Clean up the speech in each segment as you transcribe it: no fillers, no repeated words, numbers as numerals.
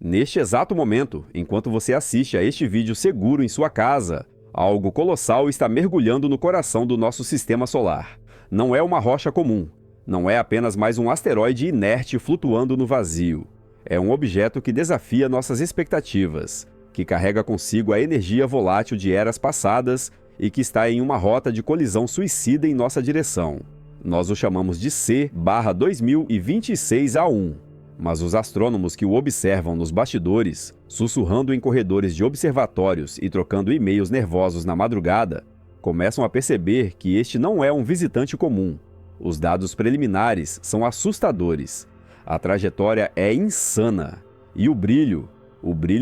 Neste exato momento, enquanto você assiste a este vídeo seguro em sua casa, algo colossal está mergulhando no coração do nosso sistema solar. Não é uma rocha comum. Não é apenas mais um asteroide inerte flutuando no vazio. É um objeto que desafia nossas expectativas, que carrega consigo a energia volátil de eras passadas e que está em uma rota de colisão suicida em nossa direção. Nós o chamamos de C/2026A1. Mas os astrônomos que o observam nos bastidores, sussurrando em corredores de observatórios e trocando e-mails nervosos na madrugada, começam a perceber que este não é um visitante comum. Os dados preliminares são assustadores. A trajetória é insana. E o brilho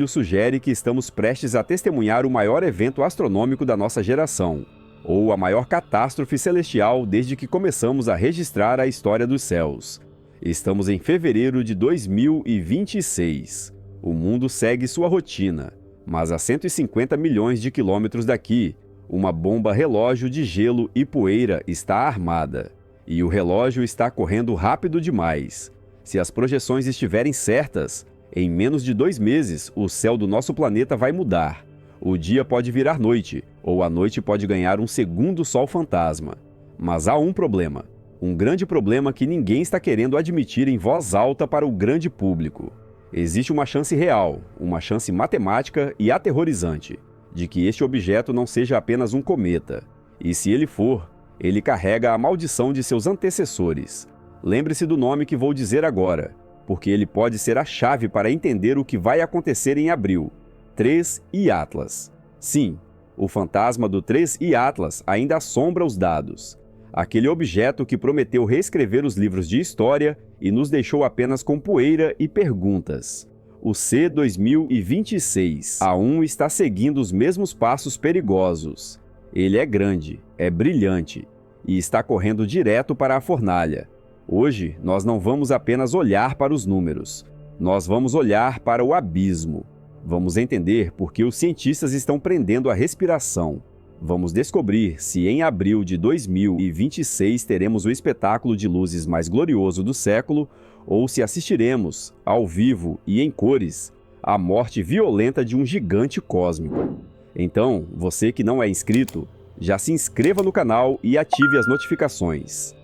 sugere que estamos prestes a testemunhar o maior evento astronômico da nossa geração, ou a maior catástrofe celestial desde que começamos a registrar a história dos céus. Estamos em fevereiro de 2026. O mundo segue sua rotina, mas a 150 milhões de quilômetros daqui, uma bomba relógio de gelo e poeira está armada. E o relógio está correndo rápido demais. Se as projeções estiverem certas, em menos de 2 meses, o céu do nosso planeta vai mudar. O dia pode virar noite, ou a noite pode ganhar um segundo sol fantasma. Mas há um problema. Um grande problema que ninguém está querendo admitir em voz alta para o grande público. Existe uma chance real, uma chance matemática e aterrorizante, de que este objeto não seja apenas um cometa. E se ele for, ele carrega a maldição de seus antecessores. Lembre-se do nome que vou dizer agora, porque ele pode ser a chave para entender o que vai acontecer em abril. 3I Atlas. Sim, o fantasma do 3I Atlas ainda assombra os dados. Aquele objeto que prometeu reescrever os livros de história e nos deixou apenas com poeira e perguntas. O C/2026A1 está seguindo os mesmos passos perigosos. Ele é grande, é brilhante e está correndo direto para a fornalha. Hoje, nós não vamos apenas olhar para os números. Nós vamos olhar para o abismo. Vamos entender por que os cientistas estão prendendo a respiração. Vamos descobrir se em abril de 2026 teremos o espetáculo de luzes mais glorioso do século ou se assistiremos, ao vivo e em cores, à morte violenta de um gigante cósmico. Então, você que não é inscrito, já se inscreva no canal e ative as notificações.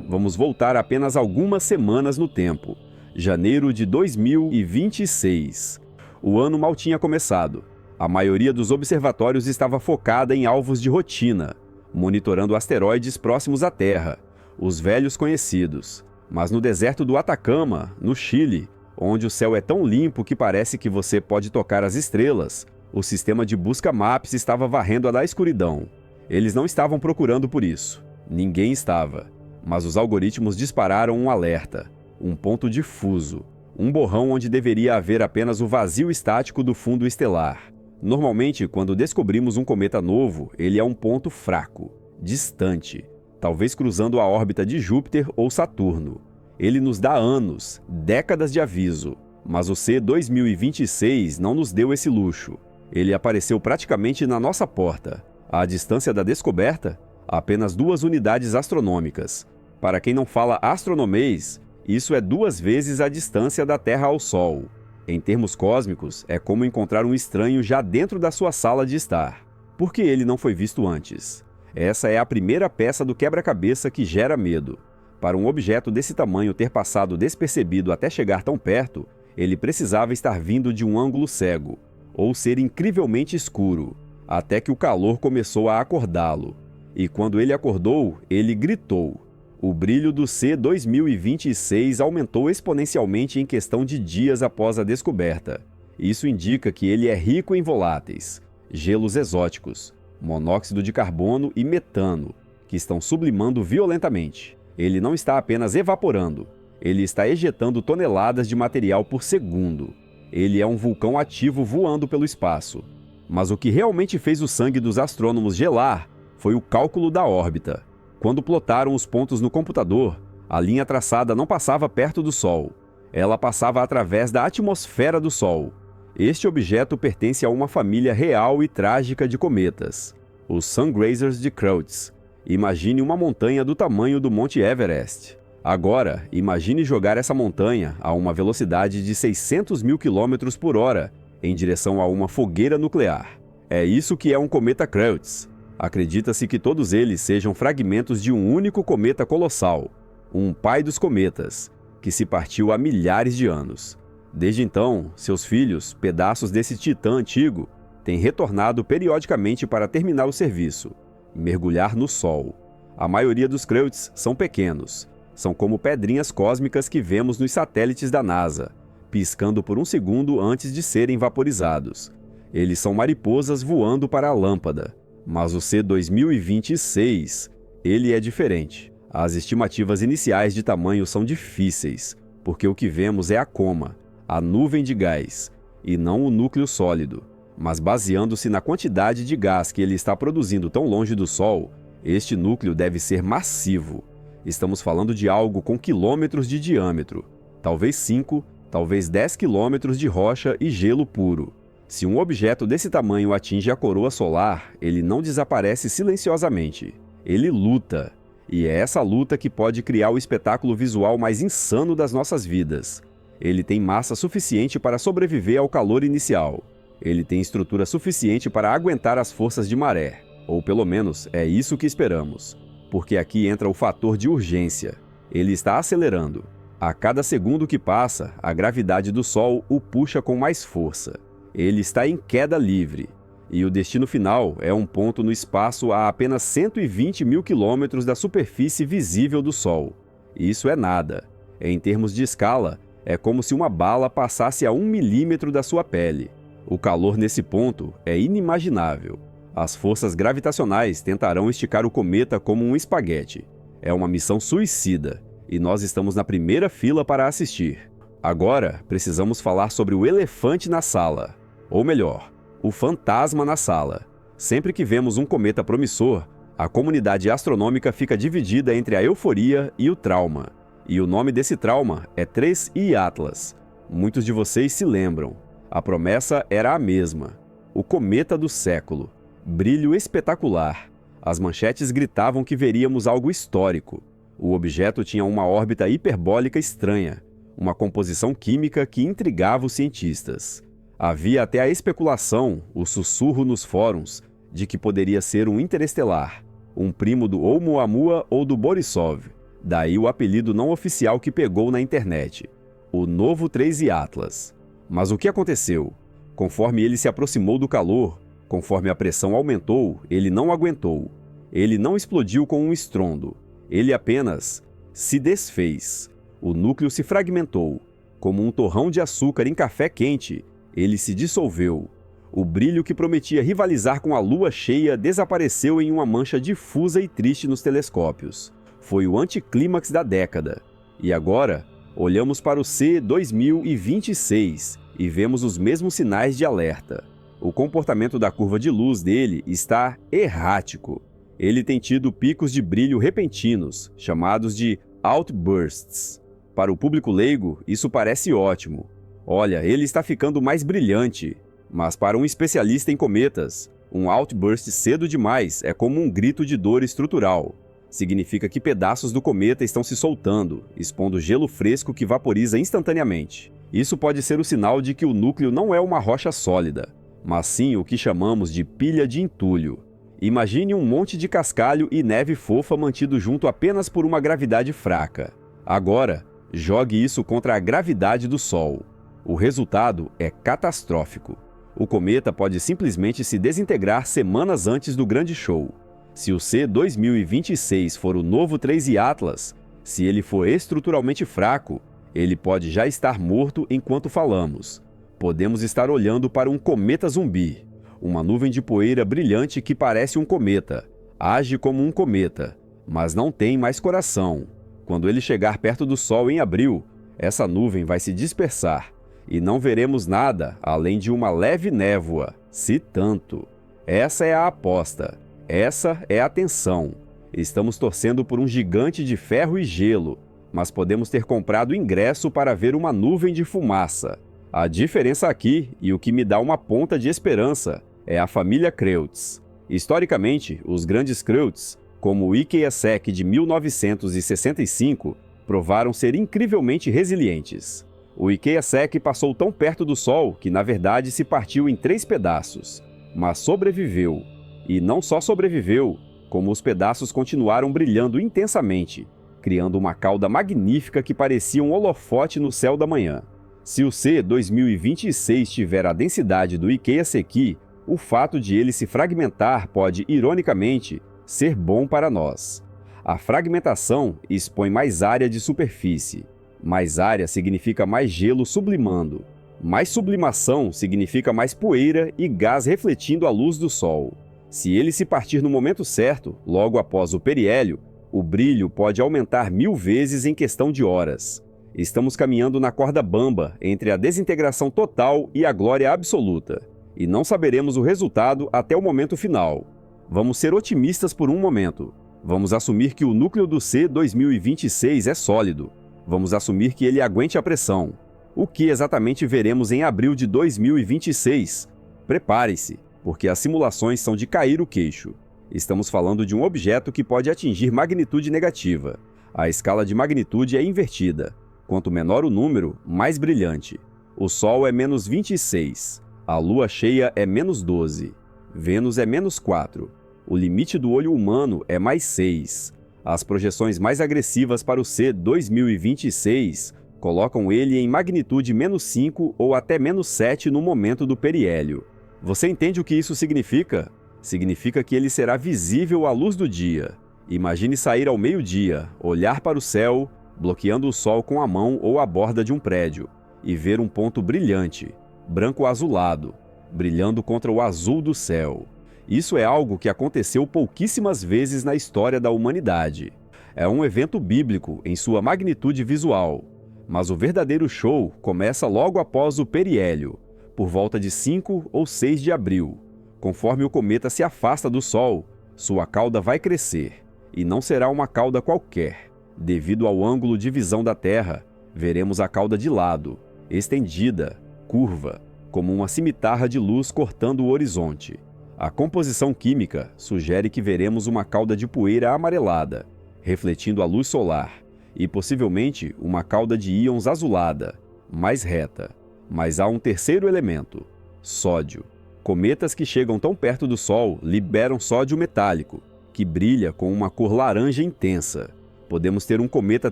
Vamos voltar apenas algumas semanas no tempo. Janeiro de 2026. O ano mal tinha começado. A maioria dos observatórios estava focada em alvos de rotina, monitorando asteroides próximos à Terra, os velhos conhecidos. Mas no deserto do Atacama, no Chile, onde o céu é tão limpo que parece que você pode tocar as estrelas, o sistema de busca MAPS estava varrendo-a da escuridão. Eles não estavam procurando por isso. Ninguém estava. Mas os algoritmos dispararam um alerta, um ponto difuso, um borrão onde deveria haver apenas o vazio estático do fundo estelar. Normalmente, quando descobrimos um cometa novo, ele é um ponto fraco, distante, talvez cruzando a órbita de Júpiter ou Saturno. Ele nos dá anos, décadas de aviso, mas o C/2026 não nos deu esse luxo. Ele apareceu praticamente na nossa porta. À distância da descoberta, apenas 2 unidades astronômicas. Para quem não fala astronomês, isso é 2 vezes a distância da Terra ao Sol. Em termos cósmicos, é como encontrar um estranho já dentro da sua sala de estar. Por que ele não foi visto antes? Essa é a primeira peça do quebra-cabeça que gera medo. Para um objeto desse tamanho ter passado despercebido até chegar tão perto, ele precisava estar vindo de um ângulo cego, ou ser incrivelmente escuro, até que o calor começou a acordá-lo. E quando ele acordou, ele gritou. O brilho do C/2026 aumentou exponencialmente em questão de dias após a descoberta. Isso indica que ele é rico em voláteis, gelos exóticos, monóxido de carbono e metano, que estão sublimando violentamente. Ele não está apenas evaporando, ele está ejetando toneladas de material por segundo. Ele é um vulcão ativo voando pelo espaço. Mas o que realmente fez o sangue dos astrônomos gelar foi o cálculo da órbita. Quando plotaram os pontos no computador, a linha traçada não passava perto do Sol. Ela passava através da atmosfera do Sol. Este objeto pertence a uma família real e trágica de cometas, os Sun Grazers de Creutzfeldt. Imagine uma montanha do tamanho do Monte Everest. Agora, imagine jogar essa montanha a uma velocidade de 600 mil quilômetros por hora em direção a uma fogueira nuclear. É isso que é um cometa Kreutz. Acredita-se que todos eles sejam fragmentos de um único cometa colossal, um pai dos cometas, que se partiu há milhares de anos. Desde então, seus filhos, pedaços desse titã antigo, têm retornado periodicamente para terminar o serviço, mergulhar no Sol. A maioria dos Kreutz são pequenos. São como pedrinhas cósmicas que vemos nos satélites da NASA, piscando por um segundo antes de serem vaporizados. Eles são mariposas voando para a lâmpada. Mas o C-2026, ele é diferente. As estimativas iniciais de tamanho são difíceis, porque o que vemos é a coma, a nuvem de gás, e não o núcleo sólido. Mas baseando-se na quantidade de gás que ele está produzindo tão longe do Sol, este núcleo deve ser massivo. Estamos falando de algo com quilômetros de diâmetro, talvez 5, talvez 10 quilômetros de rocha e gelo puro. Se um objeto desse tamanho atinge a coroa solar, ele não desaparece silenciosamente. Ele luta. E é essa luta que pode criar o espetáculo visual mais insano das nossas vidas. Ele tem massa suficiente para sobreviver ao calor inicial. Ele tem estrutura suficiente para aguentar as forças de maré. Ou pelo menos é isso que esperamos. Porque aqui entra o fator de urgência. Ele está acelerando. A cada segundo que passa, a gravidade do Sol o puxa com mais força. Ele está em queda livre. E o destino final é um ponto no espaço a apenas 120 mil quilômetros da superfície visível do Sol. Isso é nada. Em termos de escala, é como se uma bala passasse a 1 milímetro da sua pele. O calor nesse ponto é inimaginável. As forças gravitacionais tentarão esticar o cometa como um espaguete. É uma missão suicida, e nós estamos na primeira fila para assistir. Agora, precisamos falar sobre o elefante na sala. Ou melhor, o fantasma na sala. Sempre que vemos um cometa promissor, a comunidade astronômica fica dividida entre a euforia e o trauma. E o nome desse trauma é 3I Atlas. Muitos de vocês se lembram. A promessa era a mesma. O cometa do século. Brilho espetacular. As manchetes gritavam que veríamos algo histórico. O objeto tinha uma órbita hiperbólica estranha, uma composição química que intrigava os cientistas. Havia até a especulação, o sussurro nos fóruns, de que poderia ser um interestelar, um primo do Oumuamua ou do Borisov. Daí o apelido não oficial que pegou na internet, o novo 3I Atlas. Mas o que aconteceu? Conforme ele se aproximou do calor, conforme a pressão aumentou, ele não aguentou. Ele não explodiu com um estrondo. Ele apenas se desfez. O núcleo se fragmentou. Como um torrão de açúcar em café quente, ele se dissolveu. O brilho que prometia rivalizar com a lua cheia desapareceu em uma mancha difusa e triste nos telescópios. Foi o anticlímax da década. E agora, olhamos para o C-2026 e vemos os mesmos sinais de alerta. O comportamento da curva de luz dele está errático. Ele tem tido picos de brilho repentinos, chamados de outbursts. Para o público leigo, isso parece ótimo. Olha, ele está ficando mais brilhante. Mas para um especialista em cometas, um outburst cedo demais é como um grito de dor estrutural. Significa que pedaços do cometa estão se soltando, expondo gelo fresco que vaporiza instantaneamente. Isso pode ser o sinal de que o núcleo não é uma rocha sólida, mas sim o que chamamos de pilha de entulho. Imagine um monte de cascalho e neve fofa mantido junto apenas por uma gravidade fraca. Agora, jogue isso contra a gravidade do Sol. O resultado é catastrófico. O cometa pode simplesmente se desintegrar semanas antes do grande show. Se o C-2026 for o novo 3I Atlas, se ele for estruturalmente fraco, ele pode já estar morto enquanto falamos. Podemos estar olhando para um cometa zumbi, uma nuvem de poeira brilhante que parece um cometa, age como um cometa, mas não tem mais coração. Quando ele chegar perto do Sol em abril, essa nuvem vai se dispersar e não veremos nada além de uma leve névoa, se tanto. Essa é a aposta, essa é a tensão. Estamos torcendo por um gigante de ferro e gelo, mas podemos ter comprado ingresso para ver uma nuvem de fumaça. A diferença aqui, e o que me dá uma ponta de esperança, é a família Kreutz. Historicamente, os grandes Kreutz, como o Ikea Sec de 1965, provaram ser incrivelmente resilientes. O Ikeya-Seki passou tão perto do Sol que, na verdade, se partiu em 3 pedaços, mas sobreviveu. E não só sobreviveu, como os pedaços continuaram brilhando intensamente, criando uma cauda magnífica que parecia um holofote no céu da manhã. Se o C 2026 tiver a densidade do Ikeya-Seki, o fato de ele se fragmentar pode, ironicamente, ser bom para nós. A fragmentação expõe mais área de superfície. Mais área significa mais gelo sublimando. Mais sublimação significa mais poeira e gás refletindo a luz do Sol. Se ele se partir no momento certo, logo após o periélio, o brilho pode aumentar 1000 vezes em questão de horas. Estamos caminhando na corda bamba entre a desintegração total e a glória absoluta. E não saberemos o resultado até o momento final. Vamos ser otimistas por um momento. Vamos assumir que o núcleo do C 2026 é sólido. Vamos assumir que ele aguente a pressão. O que exatamente veremos em abril de 2026? Prepare-se, porque as simulações são de cair o queixo. Estamos falando de um objeto que pode atingir magnitude negativa. A escala de magnitude é invertida. Quanto menor o número, mais brilhante. O Sol é menos 26. A Lua cheia é menos 12. Vênus é menos 4. O limite do olho humano é mais 6. As projeções mais agressivas para o C 2026 colocam ele em magnitude menos 5 ou até menos 7 no momento do periélio. Você entende o que isso significa? Significa que ele será visível à luz do dia. Imagine sair ao meio-dia, olhar para o céu, bloqueando o sol com a mão ou a borda de um prédio, e ver um ponto brilhante, branco-azulado, brilhando contra o azul do céu. Isso é algo que aconteceu pouquíssimas vezes na história da humanidade. É um evento bíblico em sua magnitude visual, mas o verdadeiro show começa logo após o periélio, por volta de 5 ou 6 de abril. Conforme o cometa se afasta do Sol, sua cauda vai crescer, e não será uma cauda qualquer. Devido ao ângulo de visão da Terra, veremos a cauda de lado, estendida, curva, como uma cimitarra de luz cortando o horizonte. A composição química sugere que veremos uma cauda de poeira amarelada, refletindo a luz solar, e possivelmente uma cauda de íons azulada, mais reta. Mas há um terceiro elemento: sódio. Cometas que chegam tão perto do Sol liberam sódio metálico, que brilha com uma cor laranja intensa. Podemos ter um cometa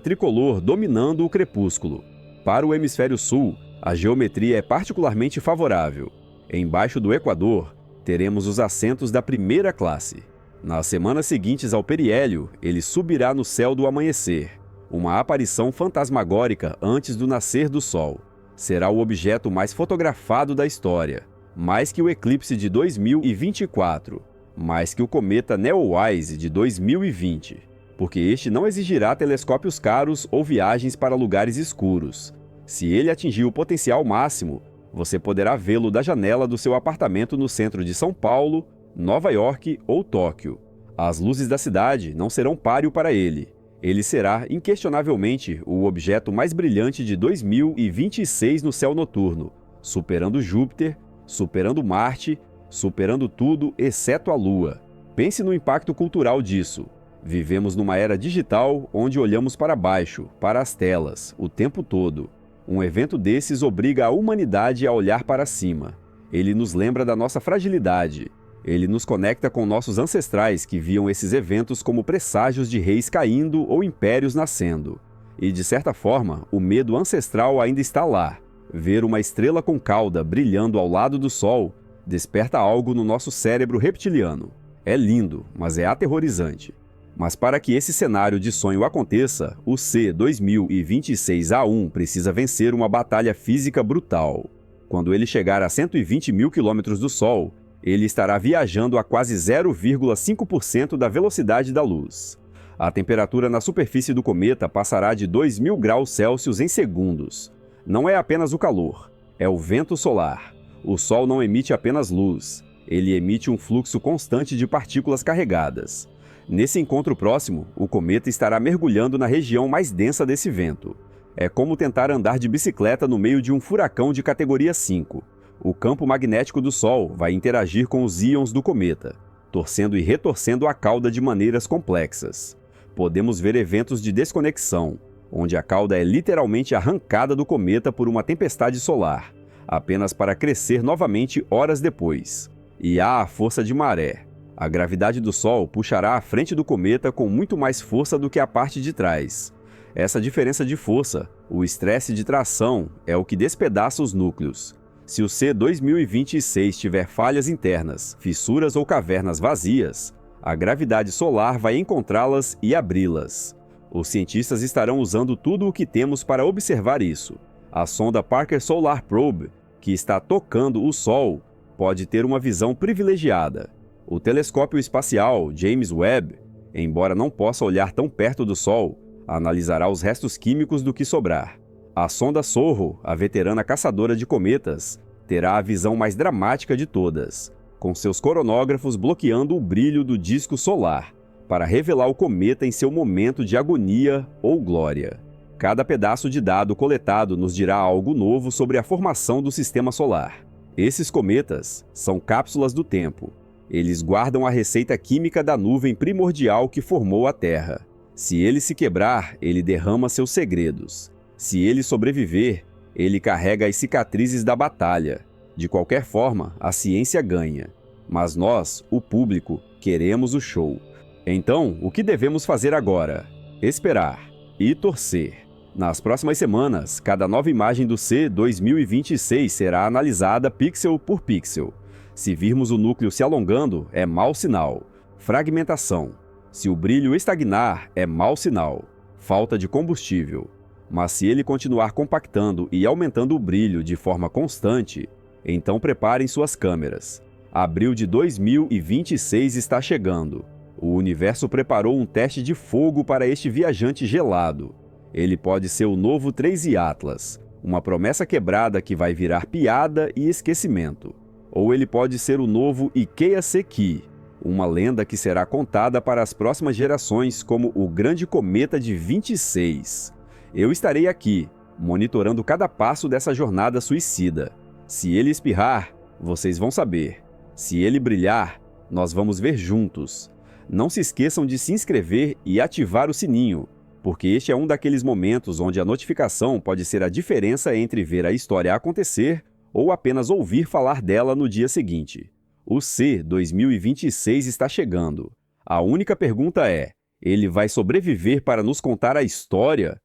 tricolor dominando o crepúsculo. Para o hemisfério sul, a geometria é particularmente favorável. Embaixo do Equador, teremos os assentos da primeira classe. Nas semanas seguintes ao periélio, ele subirá no céu do amanhecer, uma aparição fantasmagórica antes do nascer do Sol. Será o objeto mais fotografado da história, mais que o eclipse de 2024, mais que o cometa Neowise de 2020, porque este não exigirá telescópios caros ou viagens para lugares escuros. Se ele atingir o potencial máximo, você poderá vê-lo da janela do seu apartamento no centro de São Paulo, Nova York ou Tóquio. As luzes da cidade não serão páreo para ele. Ele será, inquestionavelmente, o objeto mais brilhante de 2026 no céu noturno, superando Júpiter, superando Marte, superando tudo exceto a Lua. Pense no impacto cultural disso. Vivemos numa era digital onde olhamos para baixo, para as telas, o tempo todo. Um evento desses obriga a humanidade a olhar para cima. Ele nos lembra da nossa fragilidade. Ele nos conecta com nossos ancestrais que viam esses eventos como presságios de reis caindo ou impérios nascendo. E, de certa forma, o medo ancestral ainda está lá. Ver uma estrela com cauda brilhando ao lado do Sol desperta algo no nosso cérebro reptiliano. É lindo, mas é aterrorizante. Mas para que esse cenário de sonho aconteça, o C 2026A1 precisa vencer uma batalha física brutal. Quando ele chegar a 120 mil quilômetros do Sol, ele estará viajando a quase 0,5% da velocidade da luz. A temperatura na superfície do cometa passará de 2.000 graus Celsius em segundos. Não é apenas o calor, é o vento solar. O Sol não emite apenas luz, ele emite um fluxo constante de partículas carregadas. Nesse encontro próximo, o cometa estará mergulhando na região mais densa desse vento. É como tentar andar de bicicleta no meio de um furacão de categoria 5. O campo magnético do Sol vai interagir com os íons do cometa, torcendo e retorcendo a cauda de maneiras complexas. Podemos ver eventos de desconexão, onde a cauda é literalmente arrancada do cometa por uma tempestade solar, apenas para crescer novamente horas depois. E há a força de maré. A gravidade do Sol puxará a frente do cometa com muito mais força do que a parte de trás. Essa diferença de força, o estresse de tração, é o que despedaça os núcleos. Se o C-2026 tiver falhas internas, fissuras ou cavernas vazias, a gravidade solar vai encontrá-las e abri-las. Os cientistas estarão usando tudo o que temos para observar isso. A sonda Parker Solar Probe, que está tocando o Sol, pode ter uma visão privilegiada. O telescópio espacial James Webb, embora não possa olhar tão perto do Sol, analisará os restos químicos do que sobrar. A sonda Sorro, a veterana caçadora de cometas, terá a visão mais dramática de todas, com seus coronógrafos bloqueando o brilho do disco solar, para revelar o cometa em seu momento de agonia ou glória. Cada pedaço de dado coletado nos dirá algo novo sobre a formação do sistema solar. Esses cometas são cápsulas do tempo. Eles guardam a receita química da nuvem primordial que formou a Terra. Se ele se quebrar, ele derrama seus segredos. Se ele sobreviver, ele carrega as cicatrizes da batalha. De qualquer forma, a ciência ganha. Mas nós, o público, queremos o show. Então, o que devemos fazer agora? Esperar e torcer. Nas próximas semanas, cada nova imagem do C-2026 será analisada pixel por pixel. Se virmos o núcleo se alongando, é mau sinal. Fragmentação. Se o brilho estagnar, é mau sinal. Falta de combustível. Mas se ele continuar compactando e aumentando o brilho de forma constante, então preparem suas câmeras. Abril de 2026 está chegando. O universo preparou um teste de fogo para este viajante gelado. Ele pode ser o novo 3i Atlas, uma promessa quebrada que vai virar piada e esquecimento. Ou ele pode ser o novo Ikea Seki, uma lenda que será contada para as próximas gerações como o grande cometa de 26. Eu estarei aqui, monitorando cada passo dessa jornada suicida. Se ele espirrar, vocês vão saber. Se ele brilhar, nós vamos ver juntos. Não se esqueçam de se inscrever e ativar o sininho, porque este é um daqueles momentos onde a notificação pode ser a diferença entre ver a história acontecer ou apenas ouvir falar dela no dia seguinte. O C-2026 está chegando. A única pergunta é: ele vai sobreviver para nos contar a história?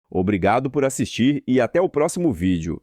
Obrigado por assistir e até o próximo vídeo.